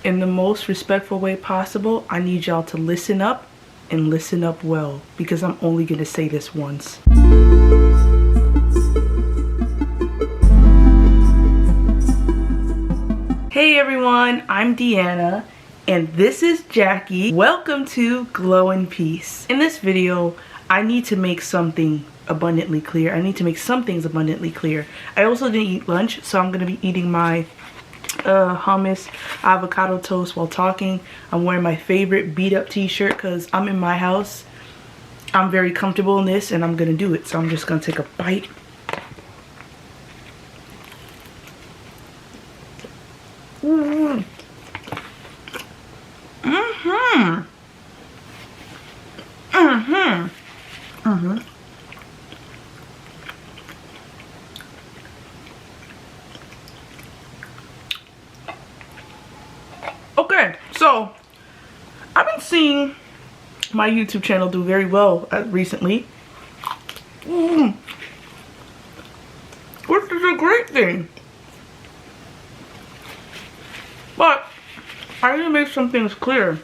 In the most respectful way possible, I need y'all to listen up and listen up well, because I'm only gonna say this once. Hey everyone, I'm Deanna and this is Jackie. Welcome to Glow in Peace. In this video, I need to make something abundantly clear. I need to make some things abundantly clear. I also didn't eat lunch, so I'm gonna be eating my hummus avocado toast while talking. I'm wearing my favorite beat up t-shirt because I'm in my house. I'm very comfortable in this and I'm gonna do it. So I'm just gonna take a bite. Mm-hmm. Mm-hmm. Mm-hmm. Mm-hmm. Okay, so I've been seeing my YouTube channel do very well recently, which is a great thing. But I need to make some things clear.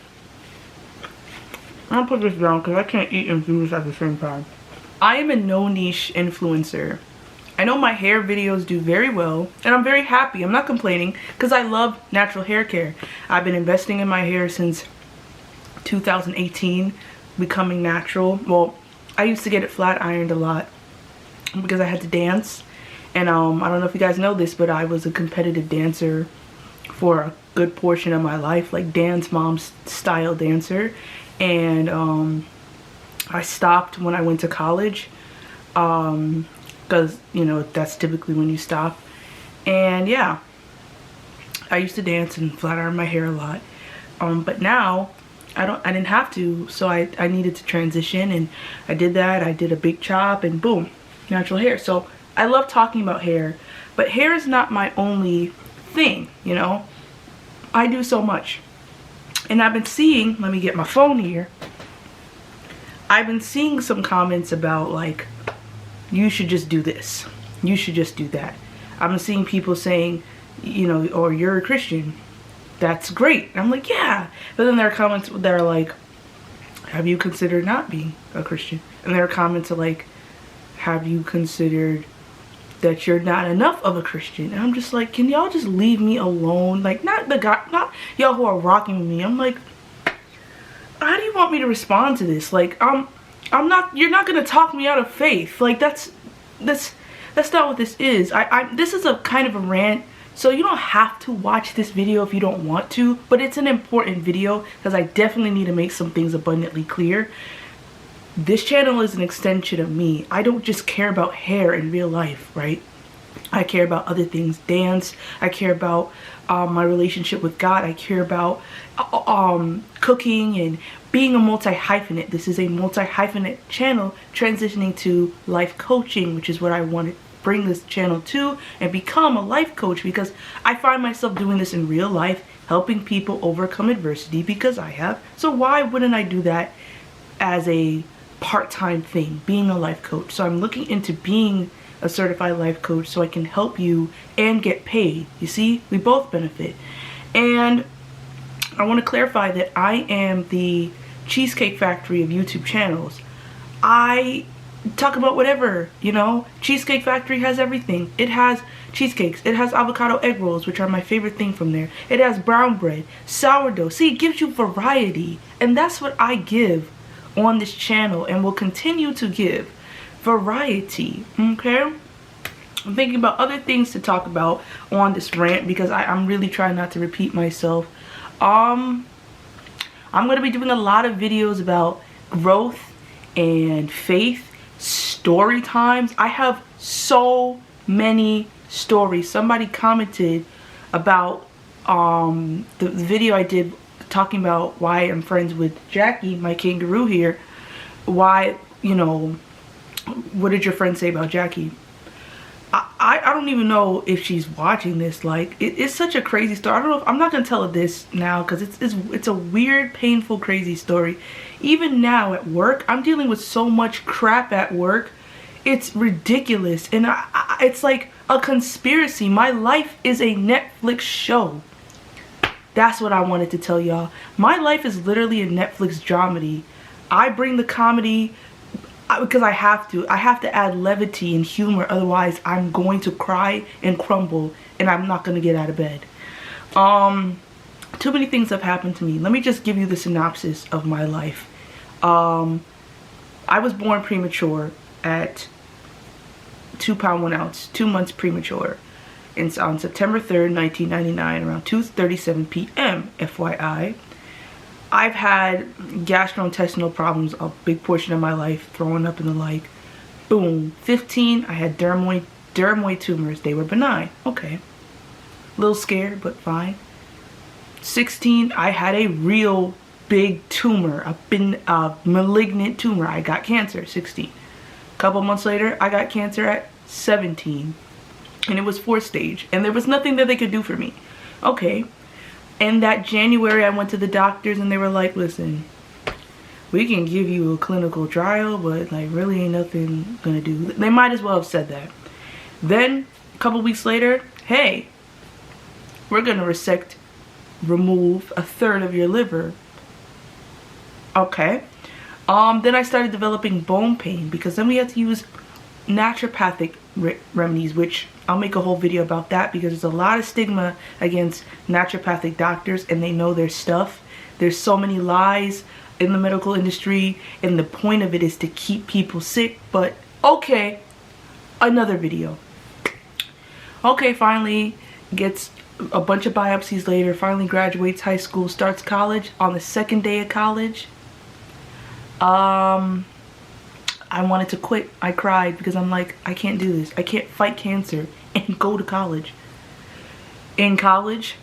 I'll put this down because I can't eat and do this at the same time. I am a no niche influencer. I know my hair videos do very well and I'm very happy. I'm not complaining because I love natural hair care. I've been investing in my hair since 2018, becoming natural. Well, I used to get it flat ironed a lot because I had to dance. And I don't know if you guys know this, but I was a competitive dancer for a good portion of my life, like dance mom style dancer. And I stopped when I went to college. Because you know that's typically when you stop. And yeah, I used to dance and flat iron my hair a lot, but now I didn't have to, so I needed to transition, and I did that. I did a big chop and boom, natural hair. So I love talking about hair, but hair is not my only thing, you know. I do so much, and I've been seeing, let me get my phone here, I've been seeing some comments about like, you should just do this, you should just do that. I'm seeing people saying, you know, or you're a Christian, that's great. And I'm like, yeah. But then there are comments that are like, have you considered not being a Christian? And there are comments are like, have you considered that you're not enough of a Christian? And I'm just like, can y'all just leave me alone? Like, not the guy, not y'all who are rocking with me. I'm like, how do you want me to respond to this? Like, I'm not, you're not gonna talk me out of faith. Like that's not what this is. This is a kind of a rant, so you don't have to watch this video if you don't want to, but it's an important video because I definitely need to make some things abundantly clear. This channel is an extension of me. I don't just care about hair in real life, right? I care about other things, dance. I care about my relationship with God. I care about cooking and being a multi-hyphenate. This is a multi-hyphenate channel transitioning to life coaching, which is what I want to bring this channel to, and become a life coach, because I find myself doing this in real life, helping people overcome adversity, because I have. So why wouldn't I do that as a part-time thing, being a life coach? So I'm looking into being a certified life coach so I can help you and get paid. You see, we both benefit. And I want to clarify that I am the Cheesecake Factory of YouTube channels. I talk about whatever, you know. Cheesecake Factory has everything. It has cheesecakes, it has avocado egg rolls, which are my favorite thing from there. It has brown bread, sourdough. See, it gives you variety, and that's what I give on this channel and will continue to give. Variety, okay? I'm thinking about other things to talk about on this rant because I'm really trying not to repeat myself. I'm going to be doing a lot of videos about growth and faith, story times. I have so many stories. Somebody commented about the video I did talking about why I'm friends with Jackie, my kangaroo here. Why, you know, what did your friend say about Jackie? I don't even know if she's watching this. Like, it's such a crazy story. I don't know if, I'm not gonna tell her this now because it's a weird, painful, crazy story. Even now at work, I'm dealing with so much crap at work. It's ridiculous, and it's like a conspiracy. My life is a Netflix show. That's what I wanted to tell y'all. My life is literally a Netflix dramedy. I bring the comedy because I have to. I have to add levity and humor, otherwise I'm going to cry and crumble and I'm not going to get out of bed. Too many things have happened to me. Let me just give you the synopsis of my life. I was born premature at 2 pound 1 ounce, 2 months premature. And on September 3rd, 1999, around 2:37 p.m., FYI. I've had gastrointestinal problems a big portion of my life, throwing up and the like. Boom. 15, I had dermoid tumors. They were benign. Okay. A little scared, but fine. 16, I had a real big tumor, a malignant tumor. I got cancer, 16. A couple months later, I got cancer at 17. And it was 4th stage. And there was nothing that they could do for me. Okay. And that January, I went to the doctors and they were like, listen, we can give you a clinical trial, but like really ain't nothing gonna do. They might as well have said that. Then a couple weeks later, hey, we're gonna remove a third of your liver. Okay. Then I started developing bone pain because then we had to use naturopathic remedies, which I'll make a whole video about that because there's a lot of stigma against naturopathic doctors and they know their stuff. There's so many lies in the medical industry and the point of it is to keep people sick. But okay, another video. Okay, finally gets a bunch of biopsies later, finally graduates high school, starts college. On the 2nd day of college, I wanted to quit. I cried because I'm like, I can't do this. I can't fight cancer and go to college. In college,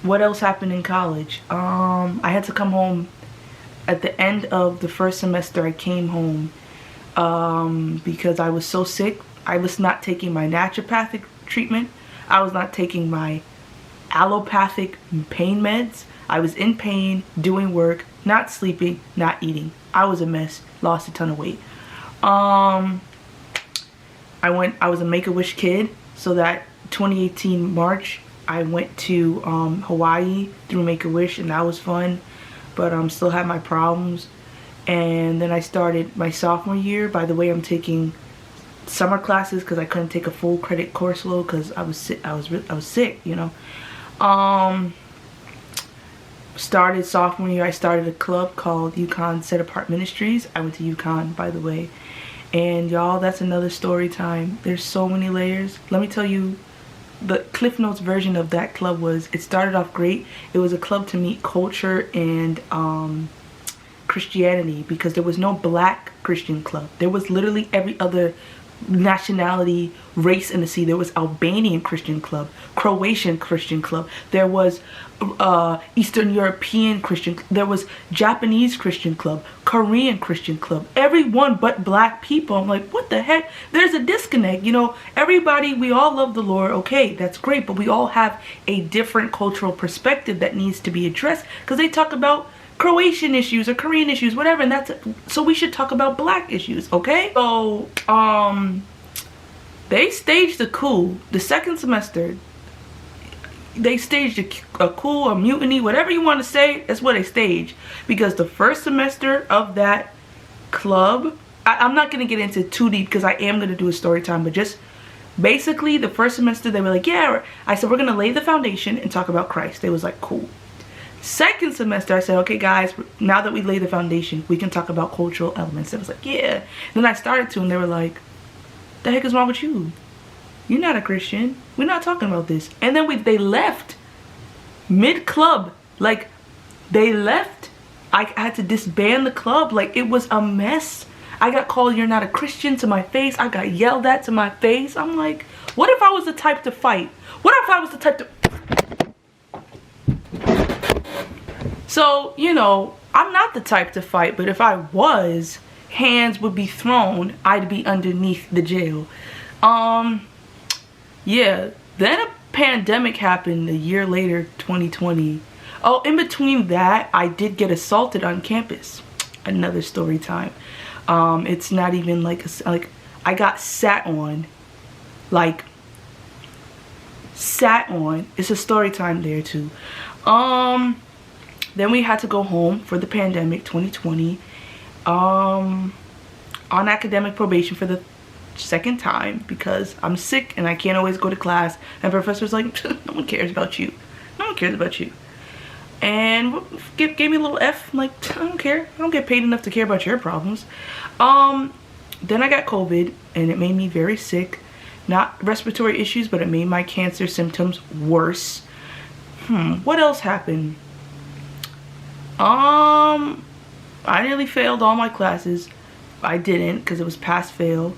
what else happened in college? I had to come home at the end of the 1st semester. I came home because I was so sick. I was not taking my naturopathic treatment. I was not taking my allopathic pain meds. I was in pain, doing work, not sleeping, not eating. I was a mess. Lost a ton of weight. I was a Make-A-Wish kid, so that 2018 March I went to Hawaii through Make-A-Wish and that was fun, but still had my problems. And then I started my sophomore year. By the way, I'm taking summer classes because I couldn't take a full credit course load because I was sick, you know. Started sophomore year, I started a club called UConn Set Apart Ministries. I went to UConn, by the way. And y'all, that's another story time. There's so many layers. Let me tell you, the Cliff Notes version of that club was, it started off great. It was a club to meet culture and Christianity, because there was no black Christian club. There was literally every other nationality, race in the sea. There was Albanian Christian club, Croatian Christian club, there was Eastern European Christian, there was Japanese Christian club, Korean Christian club, everyone but black people. I'm like, what the heck? There's a disconnect, you know. Everybody, we all love the Lord, okay, that's great, but we all have a different cultural perspective that needs to be addressed, because they talk about Croatian issues or Korean issues, whatever, and that's, so we should talk about black issues, okay? So they staged a coup the 2nd semester. They staged a coup, a mutiny, whatever you want to say. That's what they staged, because the 1st semester of that club, I'm not going to get into too deep because I am going to do a story time, but just basically the 1st semester they were like, yeah, I said we're going to lay the foundation and talk about Christ. They was like, cool. 2nd semester I said, okay guys, now that we lay the foundation, we can talk about cultural elements. They was like, yeah. Then I started to and they were like, the heck is wrong with you? You're not a Christian. We're not talking about this. And then they left mid-club. Like, they left. I had to disband the club. Like, it was a mess. I got called, you're not a Christian, to my face. I got yelled at to my face. I'm like, what if I was the type to fight? What if I was the type to... So, you know, I'm not the type to fight, but if I was, hands would be thrown. I'd be underneath the jail. Yeah, then a pandemic happened a year later, 2020. Oh, in between that, I did get assaulted on campus. Another story time. It's not even like I got sat on. Like, sat on. It's a story time there too. Then we had to go home for the pandemic 2020, on academic probation for the second time because I'm sick and I can't always go to class, and professor's like, no one cares about you, no one cares about you, and gave me a little F. I'm like, I don't care, I don't get paid enough to care about your problems. Then I got COVID and it made me very sick. Not respiratory issues, but it made my cancer symptoms worse. What else happened? I nearly failed all my classes. I didn't because it was pass fail.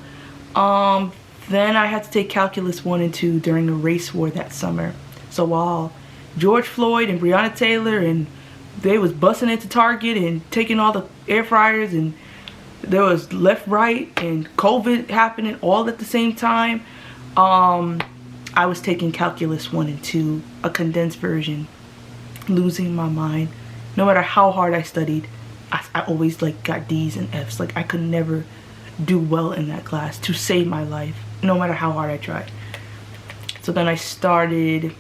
Then I had to take calculus 1 and 2 during a race war that summer. So while George Floyd and Breonna Taylor and they was busting into Target and taking all the air fryers, and there was left, right, and COVID happening all at the same time, I was taking calculus 1 and 2, a condensed version, losing my mind. No matter how hard I studied, I always like got D's and F's. Like I could never do well in that class to save my life, no matter how hard I tried. So then I started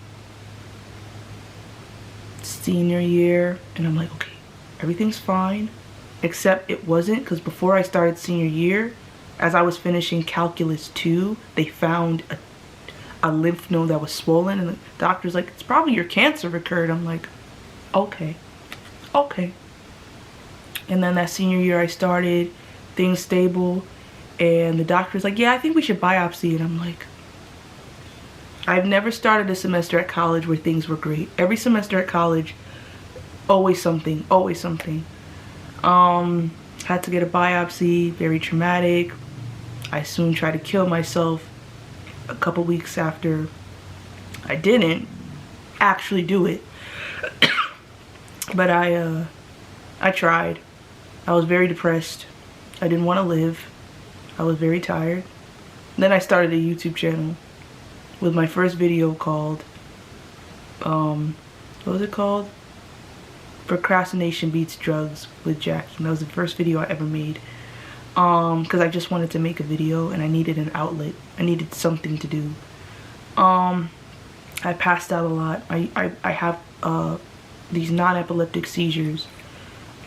senior year and I'm like, okay, everything's fine, except it wasn't, because before I started senior year, as I was finishing calculus 2, they found a lymph node that was swollen, and the doctor's like, it's probably your cancer recurred. I'm like, okay. And then that senior year I started, things stable, and the doctor's like, yeah, I think we should biopsy. And I'm like, I've never started a semester at college where things were great. Every semester at college, always something, always something. Had to get a biopsy, very traumatic. I soon tried to kill myself a couple weeks after I didn't actually do it. But I tried. I was very depressed. I didn't want to live. I was very tired. Then I started a YouTube channel with my first video called, what was it called? Procrastination Beats Drugs with Jackie. And that was the first video I ever made. Because I just wanted to make a video and I needed an outlet. I needed something to do. I passed out a lot. I have these non-epileptic seizures,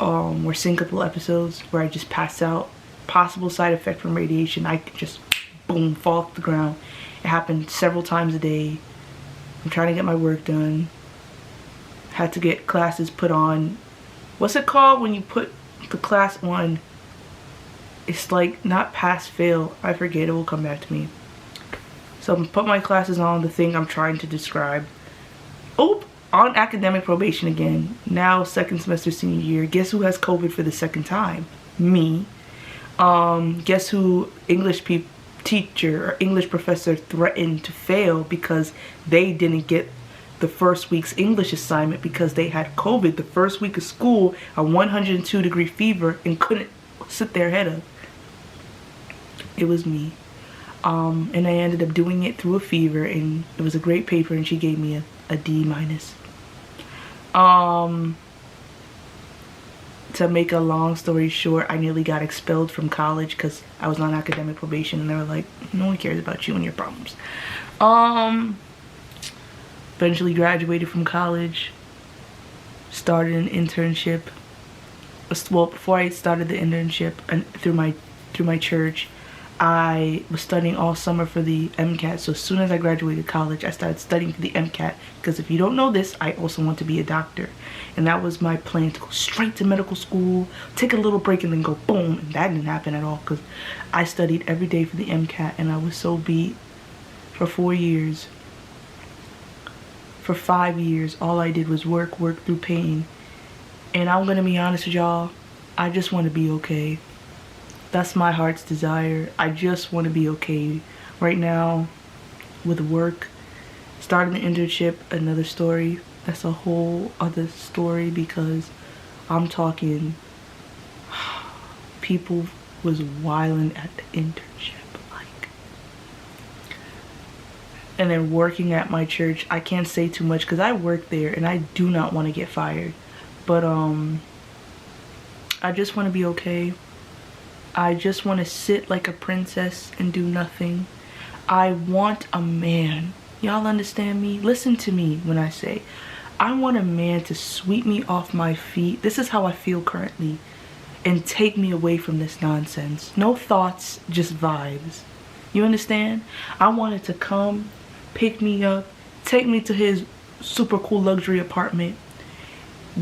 or syncopal episodes where I just pass out. Possible side effect from radiation, I could just boom, fall to the ground. It happened several times a day. I'm trying to get my work done. Had to get classes put on. What's it called when you put the class on? It's like not pass fail. I forget, it will come back to me. So I'm put my classes on, the thing I'm trying to describe. Oh, on academic probation again. Now second semester senior year. Guess who has COVID for the second time? Me. Guess who English teacher or English professor threatened to fail because they didn't get the first week's English assignment because they had COVID the first week of school, a 102-degree fever, and couldn't sit their head up. It was me. And I ended up doing it through a fever, and it was a great paper, and she gave me a D-. To make a long story short, I nearly got expelled from college because I was on academic probation, and they were like, no one cares about you and your problems. Eventually graduated from college, started an internship. Well, before I started the internship, and through my church, I was studying all summer for the MCAT. So as soon as I graduated college, I started studying for the MCAT, because if you don't know this, I also want to be a doctor. And that was my plan, to go straight to medical school, take a little break, and then go boom. And that didn't happen at all, because I studied every day for the MCAT, and I was so beat for 4 years. For 5 years, all I did was work through pain. And I'm gonna be honest with y'all, I just want to be okay. That's my heart's desire. I just want to be okay right now with work. Starting the internship, another story. That's a whole other story, because I'm talking, people was wilding at the internship. And then working at my church, I can't say too much because I work there and I do not want to get fired. But I just want to be okay. I just want to sit like a princess and do nothing. I want a man. Y'all understand me? Listen to me when I say I want a man to sweep me off my feet. This is how I feel currently. And take me away from this nonsense. No thoughts, just vibes. You understand? I wanted to come, pick me up, take me to his super cool luxury apartment,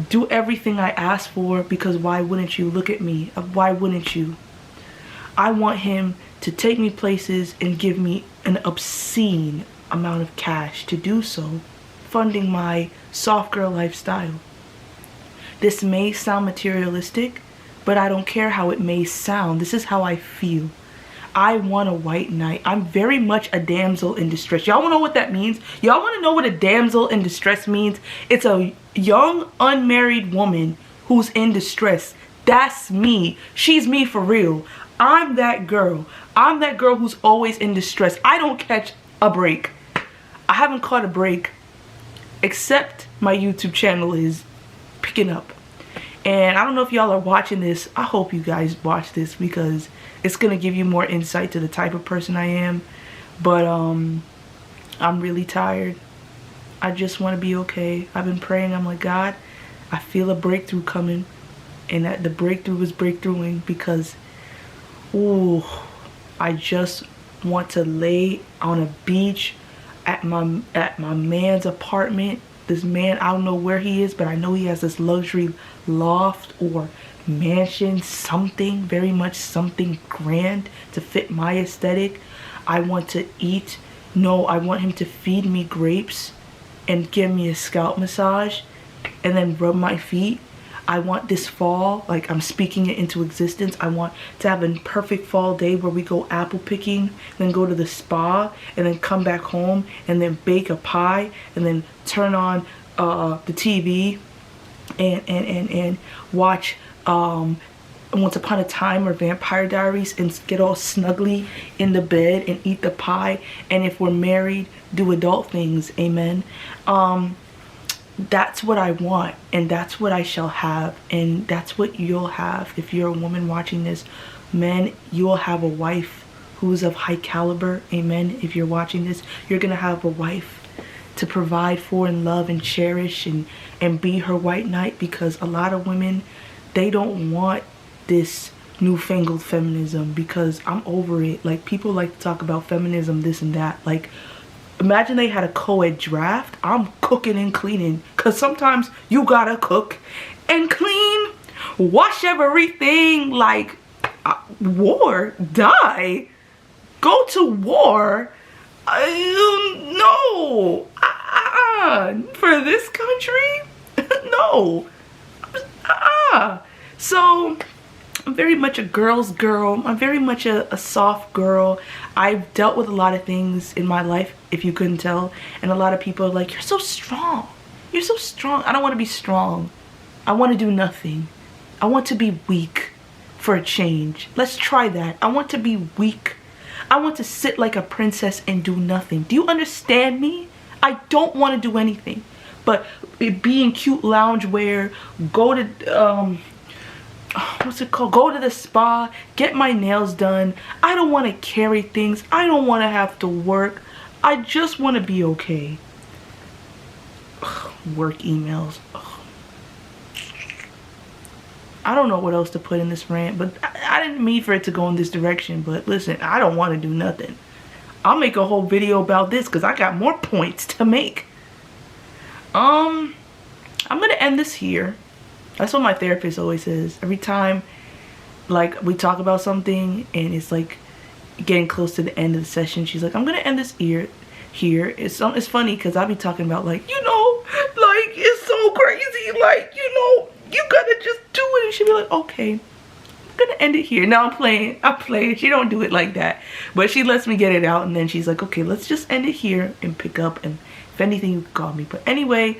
do everything I asked for, because why wouldn't you? Look at me. Why wouldn't you? I want him to take me places and give me an obscene amount of cash to do so, funding my soft girl lifestyle. This may sound materialistic, but I don't care how it may sound. This is how I feel. I want a white knight. I'm very much a damsel in distress. Y'all wanna know what that means? Y'all wanna know what a damsel in distress means? It's a young, unmarried woman who's in distress. That's me. She's me for real. I'm that girl. I'm that girl who's always in distress. I don't catch a break. I haven't caught a break, except my YouTube channel is picking up. And I don't know if y'all are watching this. I hope you guys watch this because it's gonna give you more insight to the type of person I am. But I'm really tired. I just want to be okay. I've been praying. I'm like, God, I feel a breakthrough coming, and that the breakthrough is breakthroughing because, ooh, I just want to lay on a beach at my man's apartment. This man, I don't know where he is, but I know he has this luxury loft or mansion, something, very much something grand to fit my aesthetic. I want to eat. No, I want him to feed me grapes and give me a scalp massage and then rub my feet. I want this fall, like I'm speaking it into existence, I want to have a perfect fall day where we go apple picking, then go to the spa, and then come back home and then bake a pie and then turn on the TV and watch Once Upon a Time or Vampire Diaries and get all snuggly in the bed and eat the pie, and if we're married, do adult things. Amen. That's what I want, and that's what I shall have, and that's what you'll have. If you're a woman watching this, men, you will have a wife who's of high caliber. Amen. If you're watching this, you're gonna have a wife to provide for and love and cherish and be her white knight, because a lot of women, they don't want this newfangled feminism, because I'm over it. Like, people like to talk about feminism, this and that. Like, imagine they had a co-ed draft. I'm cooking and cleaning, because sometimes you gotta cook and clean, wash everything. Like, war, die, go to war. No, for this country, no. So I'm very much a girl's girl. I'm very much a soft girl. I've dealt with a lot of things in my life, if you couldn't tell, and a lot of people are like, you're so strong, you're so strong. I don't want to be strong. I want to do nothing. I want to be weak for a change. Let's try that. I want to be weak. I want to sit like a princess and do nothing. Do you understand me? I don't want to do anything but be in cute loungewear, go to what's it called, go to the spa, get my nails done. I don't want to carry things. I don't want to have to work. I just want to be okay. Ugh, work emails. Ugh. I don't know what else to put in this rant, but I didn't mean for it to go in this direction. But listen, I don't want to do nothing. I'll make a whole video about this because I got more points to make. I'm gonna end this here. That's what my therapist always says. Every time, like, we talk about something and it's like getting close to the end of the session, she's like, I'm gonna end this here. It's funny because I'll be talking about, like, you know, like, it's so crazy, like, you know, you gotta just do it. And she'll be like, okay, I'm gonna end it here. Now I'm playing. She don't do it like that, but she lets me get it out, and then she's like, okay, let's just end it here and pick up, and if anything, you can call me. But anyway,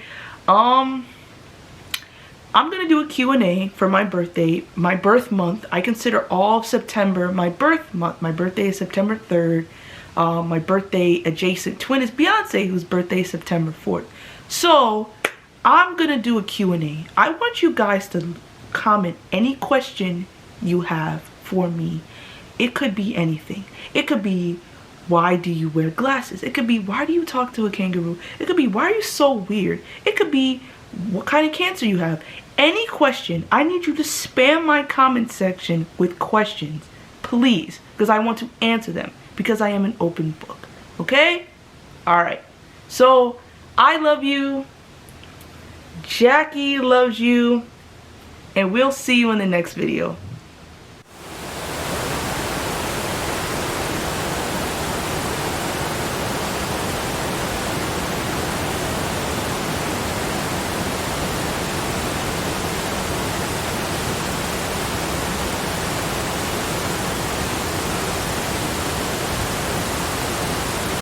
I'm gonna do a Q&A for my birthday, my birth month. I consider all of September my birth month. My birthday is September 3rd. My birthday adjacent twin is Beyonce, whose birthday is September 4th. So I'm gonna do a Q&A. I want you guys to comment any question you have for me. It could be anything. It could be, why do you wear glasses? It could be, why do you talk to a kangaroo? It could be, why are you so weird? It could be, what kind of cancer you have. Any question, I need you to spam my comment section with questions, please, because I want to answer them, because I am an open book. Okay? Alright. So, I love you. Jackie loves you. And we'll see you in the next video.